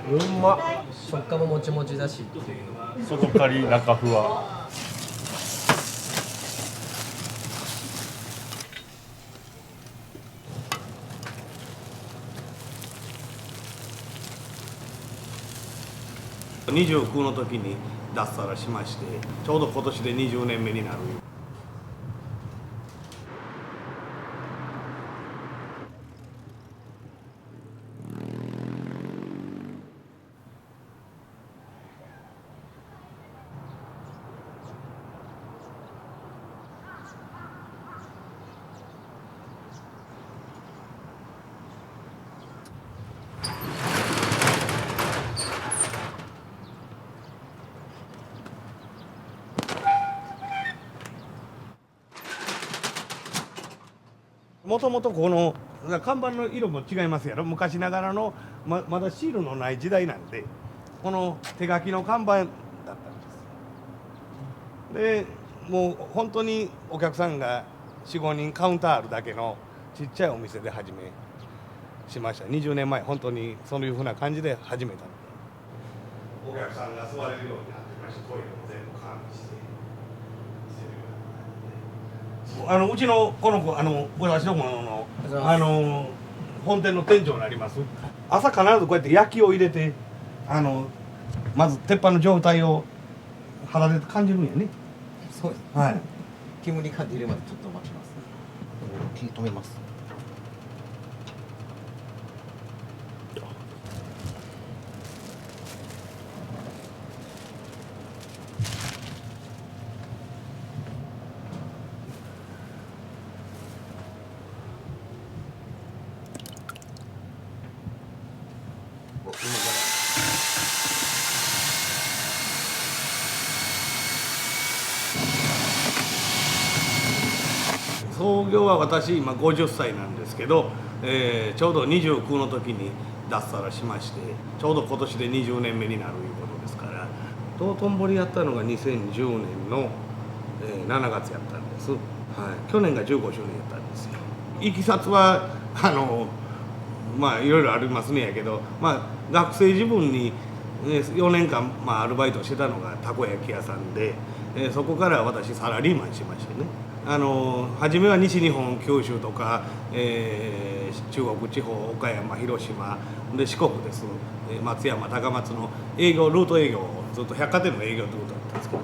うんま。食感ももちもちだし。外カリ中ふわ。29の時に脱サラしまして、ちょうど今年で20年目になる。もともとこの看板の色も違いますやろ。昔ながらの まだシールのない時代なんで、この手書きの看板だったんです。でもう本当にお客さんが 4,5 人カウンターあるだけのちっちゃいお店で始めしました。20年前本当にそういうふうな感じで始めたので、お客さんが座れるようになってきました。トイレも全部完備して。うちのこの子私どもの本店の店長になります。朝必ずこうやって焼きを入れてまず鉄板の状態を肌で感じるんやね。そうです。はい。煙が出るまでちょっと待ちます。火止めます。創業は私今50歳なんですけど、ちょうど29の時に脱サラしまして、ちょうど今年で20年目になるいうことですから、道頓堀やったのが2010年の、7月やったんです。はい、去年が15周年やったんですよ。いきさつはまあいろいろありますねやけど、まあ学生時分に4年間、アルバイトしてたのがたこ焼き屋さんで、そこから私サラリーマンしましてね。初めは西日本九州とか、中国地方岡山広島で四国です、松山高松の営業ルート営業をずっと百貨店の営業ルートだったんですけど、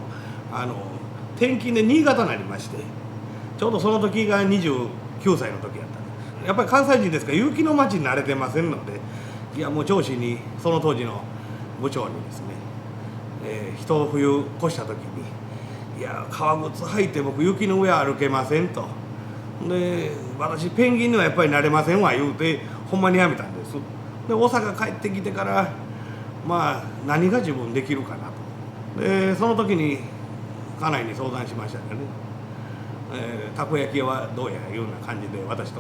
転勤で新潟になりまして、ちょうどその時が29歳の時やったんです。やっぱり関西人ですから雪の町に慣れてませんので、いやもう上司にその当時の部長にですね、一冬越した時に「いや革靴履いて僕雪の上歩けません」と。で私ペンギンにはやっぱり慣れませんわ言うてほんまにやめたんです。で大阪帰ってきてから何が自分できるかなと。でその時に家内に相談しましたけどね、たこ焼き屋はどうやいうような感じで私と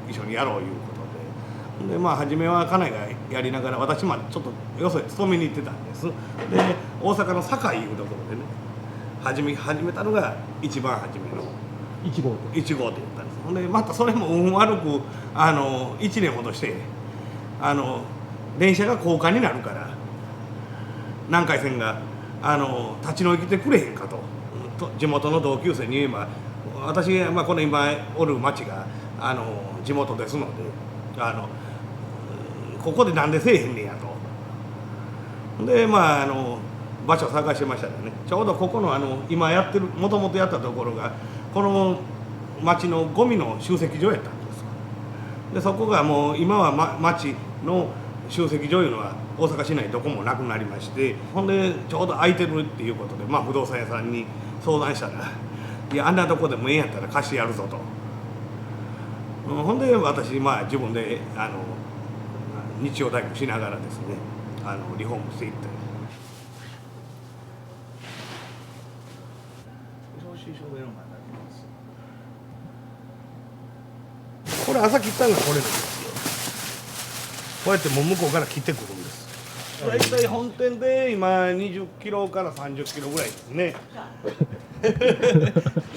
一緒にやろういうことで、初めは家内がやりながら私もちょっとよそへ勤めに行ってたんです。で大阪の堺いうところでね始めたのが一番初めの1号で言ったんです。ほんでまたそれも運悪く1年ほどして電車が高架になるから南海線が立ち退きてくれへんかと地元の同級生に言えば、私この今おる町が地元ですのでここでなんでせえへんねやと。で場所を探してましたらね、ちょうどここの今やってるもともとやったところがこの町のゴミの集積場やったんです。でそこがもう今は、町の集積場いうのは大阪市内どこもなくなりまして、ほんでちょうど空いてるっていうことで、不動産屋さんに相談したら「いやあんなとこでもええんやったら貸してやるぞ」と。ほんで私自分で日曜大工しながらですねリフォームしていって。これ朝切ったのがこれなんですよ。こうやってもう向こうから切ってくるんです。大体本店で今20キロから30キロぐらいですね。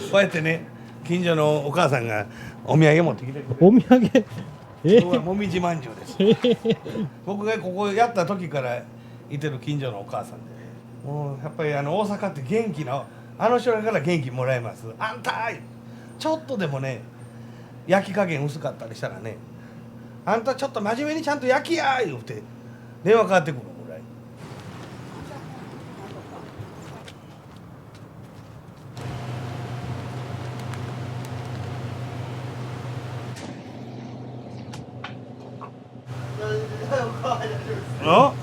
こうやってね近所のお母さんがお土産持ってきてくれる。お土産今日はもみじまんじゅうです僕がここやった時からいてる近所のお母さんで、もうやっぱり大阪って元気な人らから元気もらえます。あんたちょっとでもね焼き加減薄かったりしたらね、あんたちょっと真面目にちゃんと焼きや言うて電話かかってくるぐらい。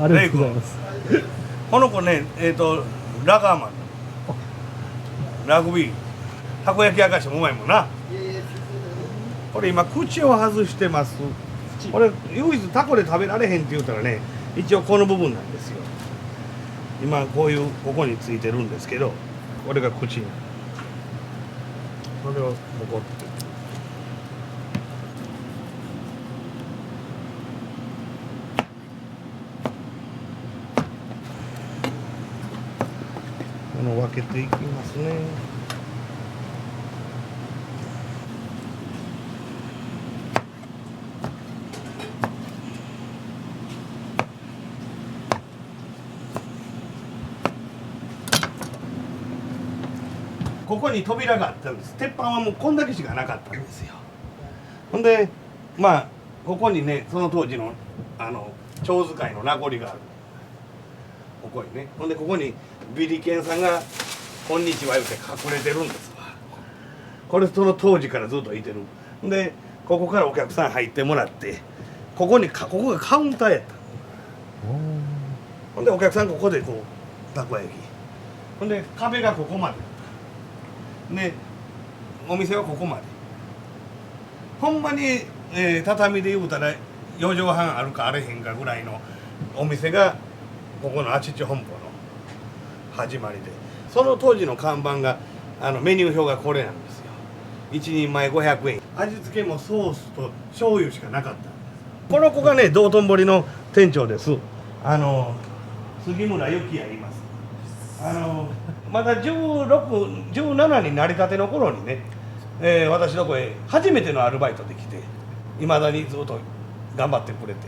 ありがとうございます。この子ね、ラガーマンラグビーたこ焼き焼かしてもうまいもんな。これ今口を外してます。これ唯一タコで食べられへんって言うたらね、一応この部分なんですよ。今こういうここについてるんですけど、これが口にこれを残ってこの分けていきますね。ここに扉があったんです。鉄板はもうこんだけしかなかったんですよ。ほんでまあここにね、その当時の蝶使いの名残がある。ここにね、ほんでここにビリケンさんが「こんにちは」言うて隠れてるんですわ。これその当時からずっといてる。でここからお客さん入ってもらって、ここがカウンターやった。ほんでお客さんここでこうたこ焼き、ほんで壁がここまででお店はここまで。ほんまに、畳で言うたら4畳半あるかあれへんかぐらいのお店がここのあちち本舗の始まりで、その当時の看板がメニュー表がこれなんですよ。1人前500円、味付けもソースと醤油しかなかったんです。この子がね道頓堀の店長です。杉村由紀也言います。まだ16、17になりたての頃にね、私のとこへ初めてのアルバイトで来て、いまだにずっと頑張ってくれて。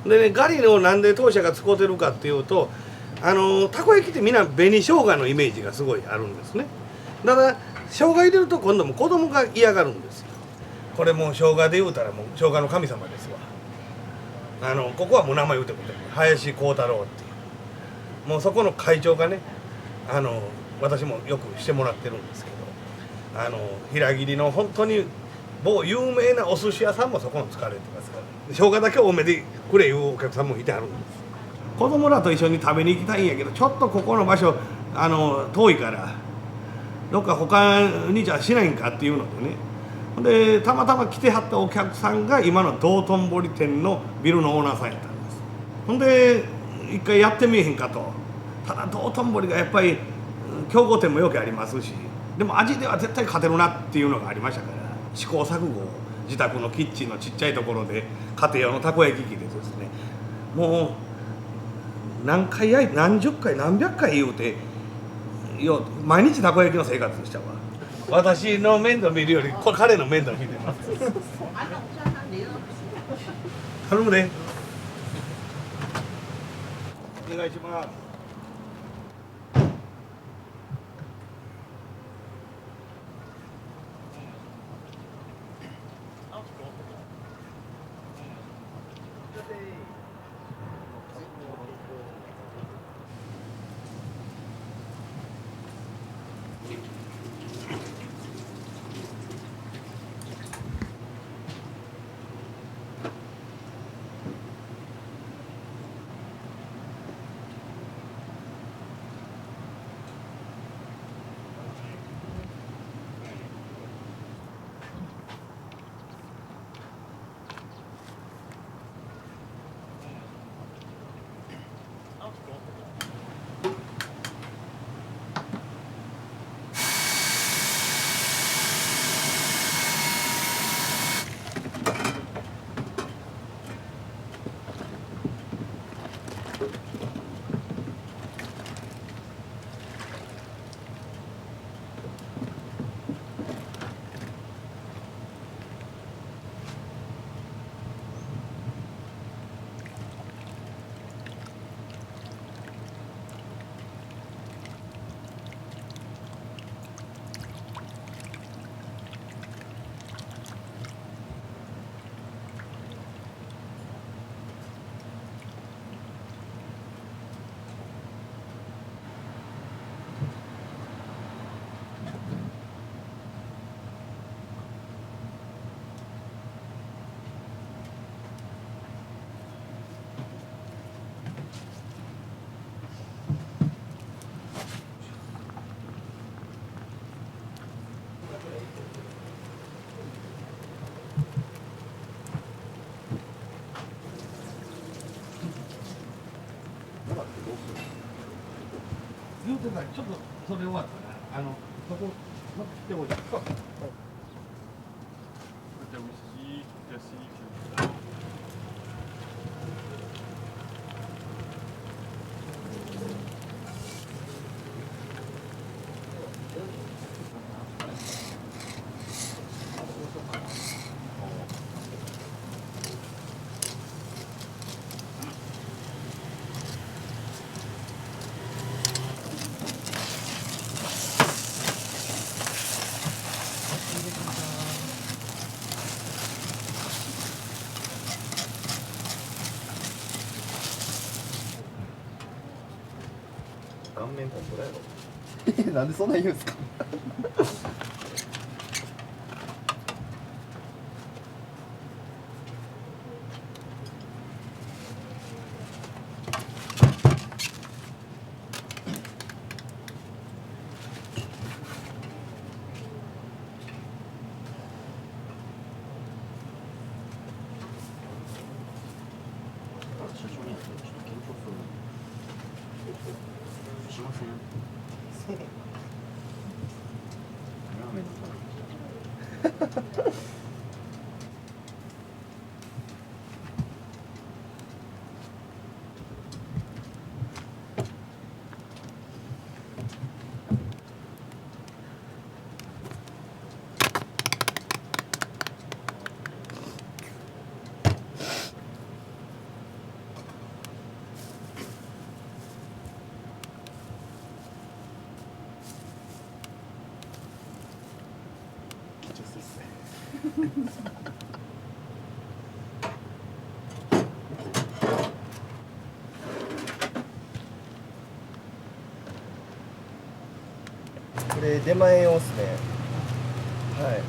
でね、ガリのなんで当社が使うてるかっていうと、たこ焼きってみんな紅生姜のイメージがすごいあるんですね。ただ生姜入れると今度も子供が嫌がるんですよ。これもう生姜で言うたらもう生姜の神様ですわ。ここはもう名前言うても林幸太郎っていう、もうそこの会長がね、私もよくしてもらってるんですけど、平切りの本当に某有名なお寿司屋さんもそこの使われてますから、生姜だけ多めでくれいうお客さんもいてはるんです。子供らと一緒に食べに行きたいんやけど、ちょっとここの場所遠いからどっか他にじゃしないんかっていうのでね、でたまたま来てはったお客さんが今の道頓堀店のビルのオーナーさんやったんです。ほんで一回やってみえへんかと。ただ道頓堀がやっぱり競合店もよくありますし、でも味では絶対勝てるなっていうのがありましたから、試行錯誤を自宅のキッチンのちっちゃいところで家庭用のたこ焼き器でですね、もう何回焼いて何十回何百回言うて毎日たこ焼きの生活でしたわ。私の面倒見るより彼の面倒見てます。頼むね。お願いします。言うてたちょっとそれ終わったらそこ持っておいて。顔面ポンプだよ。なんでそんな言うんですか。社長にはちょっと緊張する。しません。ラーメンの話。これ出前用っすね。はい。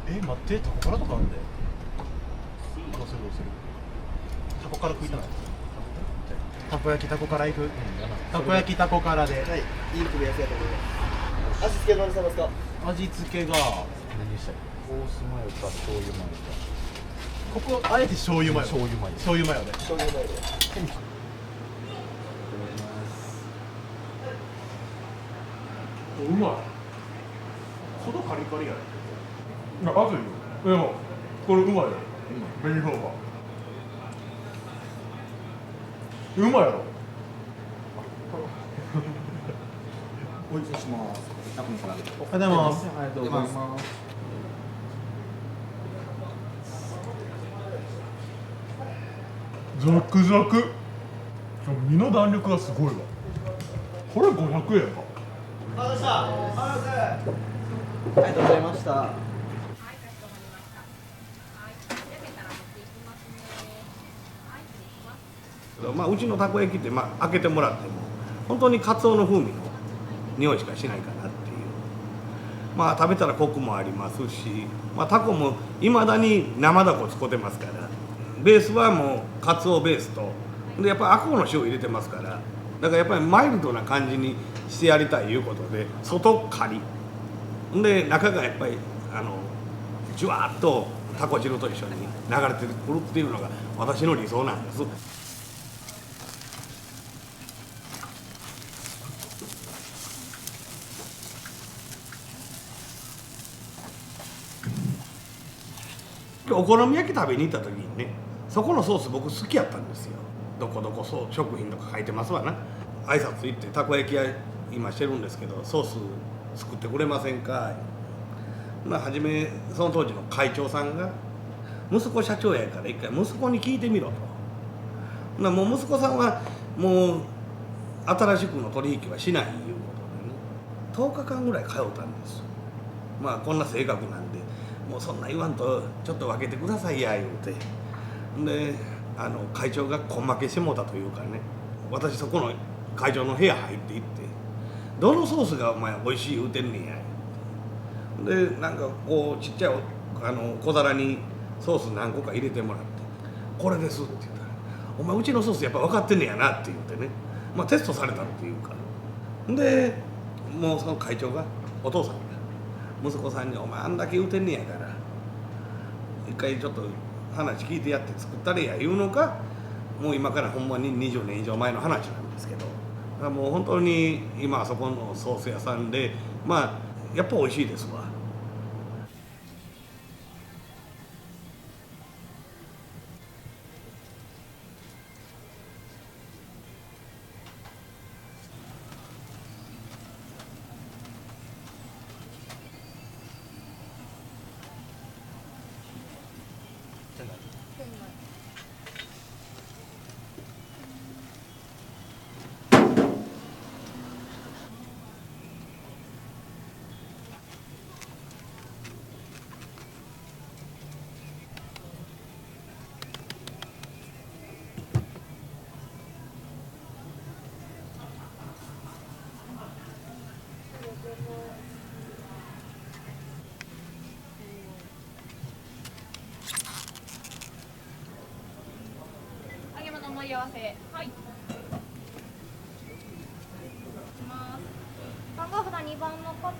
待ってタコからとかあんでどうするタコから食いたないたこ焼きタコから行くたこ焼きタコからではい、いい組み合わせやと思います。味付け何されますか。味付けが何でしたっコースマヨか醤油マヨかけここあえて醤油マヨ醤油マヨ醤油マヨで醤油マヨで。うまい外カリカリやね熱いよでもこれうまいよ紅ほうがうまいやろおいしします。タコの唐揚げ。ありがとうございますありがとうございますザクザク身の弾力がすごいわこれ500円かありがとうございました。はい、かしこまりました。はい、焼けたら持っていきますね。はい、失礼します。うちのたこ焼きって開けてもらっても本当にカツオの風味の匂いしかしないかなっていう食べたらコクもありますし、タコもいまだに生ダコ使ってますからベースはもうカツオベースとでやっぱり赤穂の塩入れてますからだからやっぱりマイルドな感じにしてやりたいいうことで外カリで中がやっぱりジュワーッとタコ汁と一緒に流れてくるっていうのが私の理想なんです。お好み焼き食べに行った時にねそこのソース僕好きやったんですよ。どこどこ食品とか書いてますわな。挨拶行ってたこ焼き屋今してるんですけどソース作ってくれませんか。はじめその当時の会長さんが息子社長やから一回息子に聞いてみろと。もう息子さんはもう新しくの取引はしないいうことでね10日間ぐらい通ったんです。こんな性格なんでもうそんな言わんとちょっと分けてくださいや言うてで会長が根負けしてもうたというかね私そこの会場の部屋入っていってどのソースがお前美味しい言うてんねんやでなんかこうちっちゃい小皿にソース何個か入れてもらってこれですって言ったらお前うちのソースやっぱ分かってんねやなって言ってねまあテストされたっていうかでもうその会長がお父さんが息子さんに「お前あんだけ言うてんねやから一回ちょっと話聞いてやって作ったれや」言うのかもう今からほんまに20年以上前の話なんですけどだからもう本当に今あそこのソース屋さんでまあやっぱ美味しいですわ。揚げ物盛り合わせ。はい。いきます。番号札2番の方。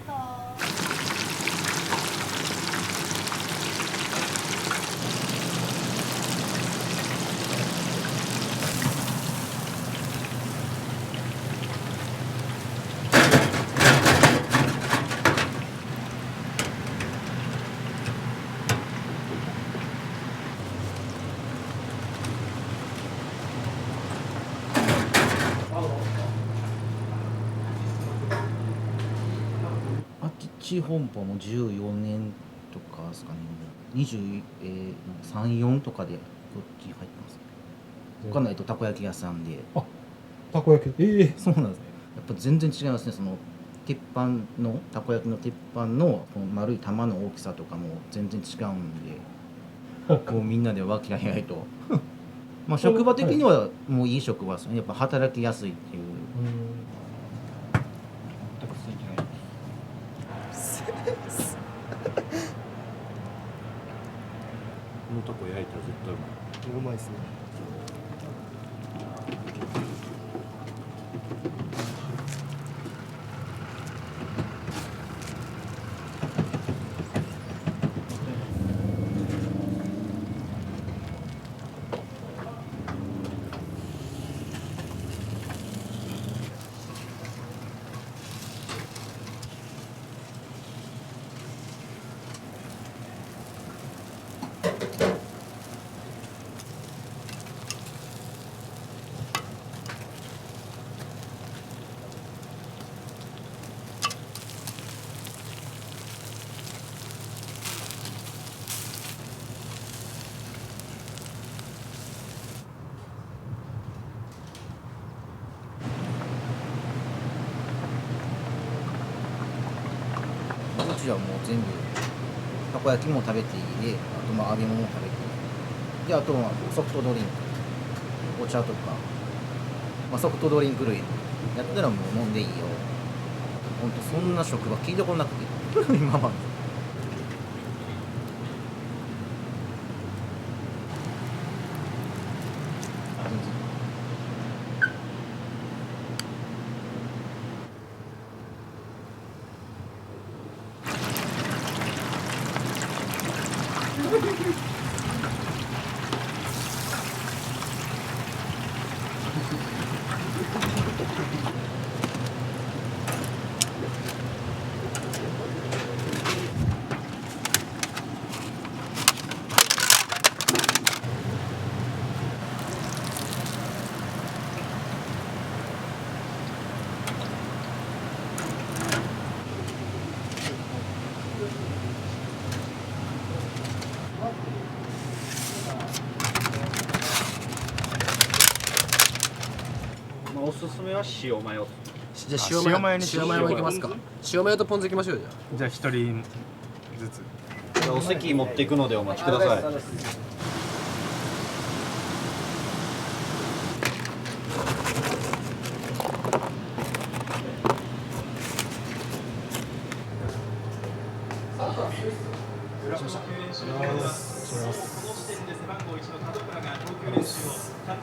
地本舗も14年とかですかね、23、4とかでこっち入ってます他のたこ焼き屋さんで。あ、たこ焼きそうなんです。やっぱ全然違いますね。その鉄板のたこ焼きの鉄板のこの丸い玉の大きさとかも全然違うんでこうみんなで和気あいあいとまあ職場的にはもういい職場ですね。やっぱ働きやすいっていう。全く空いてないこのタコ焼いたら絶対うまい。うまいですね。うちはもう全部たこ焼きも食べていいで、あとまあ揚げ物も食べていいで、あとはソフトドリンク、お茶とか、まあ、ソフトドリンク類やったらもう飲んでいいよ。ほんとそんな職場聞いたことなくて今まで。まあおすすめは塩マヨ。じゃあ塩マヨに塩マヨいきますか。塩マヨとポン酢いきましょうよじゃあ。じゃあ1人ずつ。じゃあお席持っていくのでお待ちください。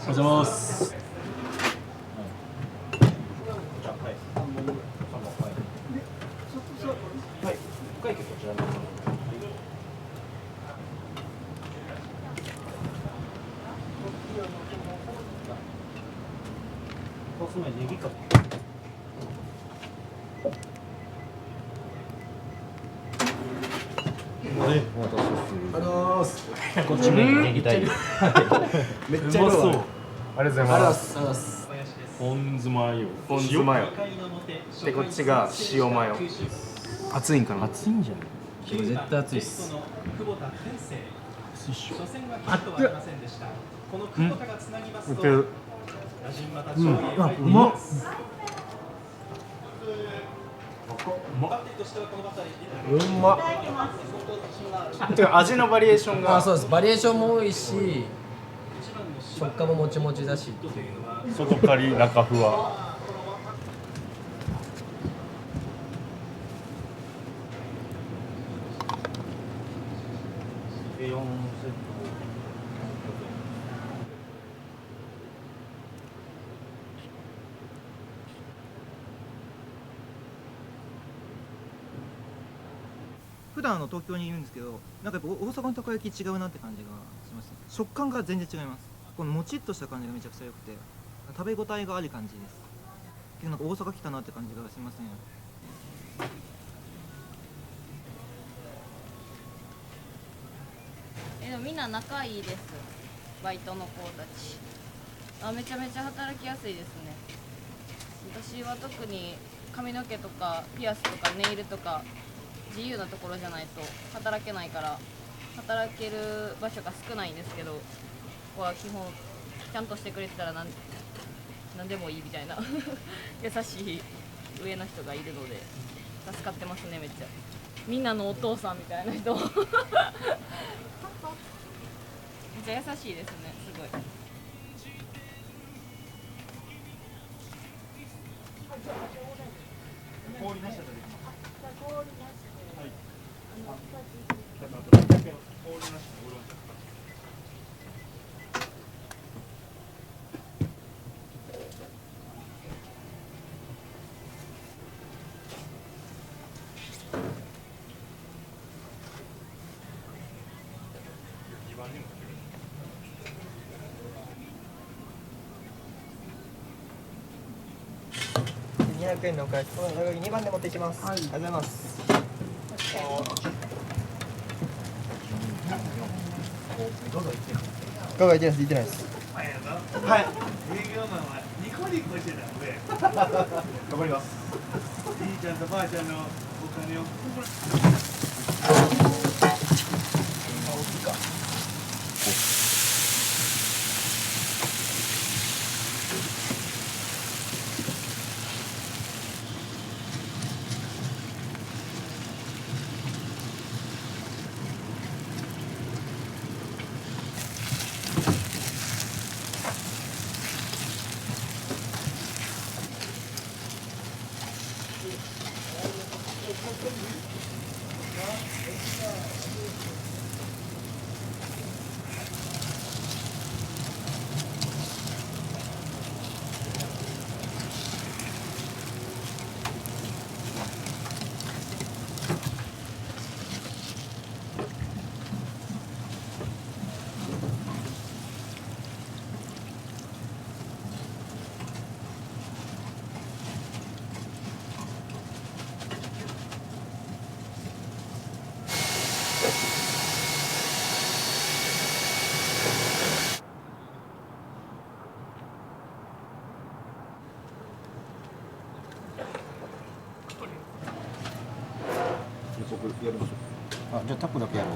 おはようございます。こっちメインネギ大丈夫。めっちゃうまそう。ありがとうございます。ポン酢マヨ。ポン酢マヨでこっちが塩マヨ。熱いんかな。熱いんじゃない？これ絶対熱いっす。あっつ。いける。うまっ。うまっ。てか味のバリエーションが。あ、そうです。バリエーションも多いし、食感ももちもちだしっていう。外カリ中ふわ。普段東京にいるんですけど、なんかやっぱ大阪のたこ焼き違うなって感じがします。食感が全然違います。このもちっとした感じがめちゃくちゃ良くて、食べ応えがある感じです。けどなんか大阪来たなって感じがしません。でもみんな仲いいです。バイトの子たち。めちゃめちゃ働きやすいですね。私は特に髪の毛とかピアスとかネイルとか自由なところじゃないと働けないから働ける場所が少ないんですけど、ここは基本ちゃんとしてくれてたら何でもいいみたいな優しい上の人がいるので助かってますね。めっちゃみんなのお父さんみたいな人めっちゃ優しいですね。すごい。氷なしだとできます。200円のお返し、2番で持っていきます。ありがとうございます。どうぞ行ってないです。はい。営業マンはニコニコしてたので頑張ります。じいちゃんとばあちゃんのお金をあ、じゃあタコだけやろう。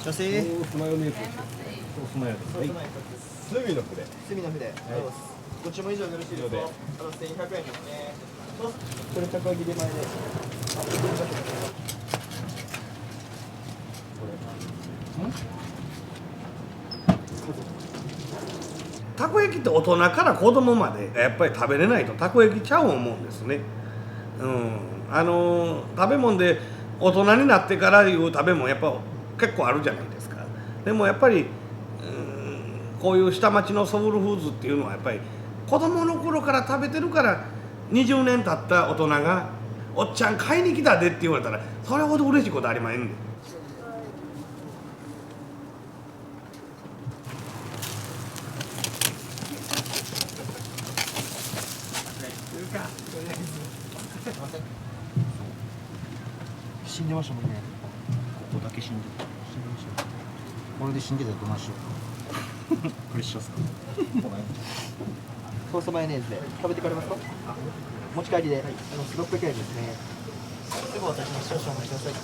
女性。ソースマヨネーズ。ソースマヨネーズ。はい。隅の筆。隅の筆。ご注文以上よろしいですか。1200円ですね。これたこ焼き出前でたこ焼きって大人から子供までやっぱり食べれないとたこ焼きちゃう思うんですね。食べ物で大人になってからいう食べ物やっぱ結構あるじゃないですか。でもやっぱりこういう下町のソウルフーズっていうのはやっぱり子供の頃から食べてるから20年経った大人が「おっちゃん買いに来たで」って言われたらそれほど嬉しいことありまへんねん。死んでましたもんね。ここだけ死んでる。死んでましたよ。これで死んでたらどないしようか。プレッシャーっすか。ソースマヨネーズで食べてくれますか？持ち帰りで、600円ですね。すぐお渡しします。少々お待ちください。